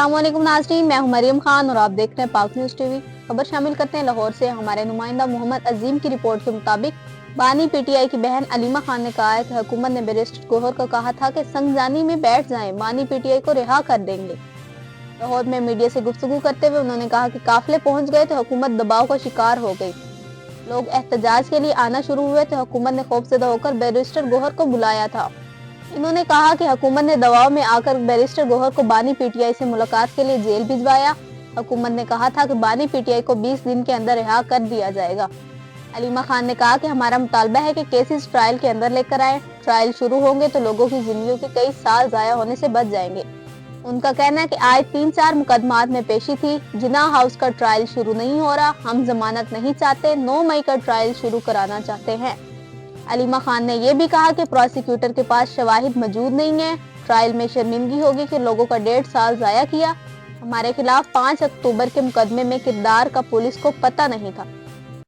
अस्सलाम वालेकुम नाज़रीन, मैं हूं मरियम खान और आप देख रहे हैं पाक न्यूज़ टीवी। खबर शामिल करते हैं लाहौर से। हमारे नुमाइंदा मोहम्मद अजीम की रिपोर्ट के मुताबिक बानी पीटीआई की बहन अलीमा खान ने कहा है कि हुकूमत ने बैरिस्टर गौहर को कहा था कि संगजानी में बैठ जाएं, बानी पीटीआई को रिहा कर देंगे। लाहौर में मीडिया से गुफ्तगू करते हुए उन्होंने कहा कि काफिले पहुंच गए तो हुकूमत दबाव का शिकार हो गई। लोग एहतजाज के लिए आना शुरू हुए तो हुकूमत ने खौफजदा होकर बैरिस्टर गौहर को बुलाया था। इन्होंने कहा कि हुकूमत ने दबाव में आकर बैरिस्टर गौहर को बानी पीटीआई से मुलाकात के लिए जेल भिजवाया। हुकूमत ने कहा था कि बानी पीटीआई को 20 दिन के अंदर रिहा कर दिया जाएगा। अलीमा खान ने कहा कि हमारा मुतालबा है कि केसेस ट्रायल के अंदर लेकर आए। ट्रायल शुरू होंगे तो लोगों की जिंदगियों के कई साल जाया होने से बच जाएंगे। उनका कहना है कि आज 3-4 मुकदमात में पेशी थी। जिनाह हाउस का ट्रायल शुरू नहीं हो रहा, हम जमानत नहीं चाहते, 9 मई का ट्रायल शुरू कराना चाहते हैं। अलीमा खान ने यह भी कहा कि प्रोसिक्यूटर के पास शवाहिद मौजूद नहीं है। ट्रायल में शर्मिंदगी होगी कि लोगों का 1.5 साल जाया किया। हमारे खिलाफ 5 अक्टूबर के मुकदमे में किरदार का पुलिस को पता नहीं था।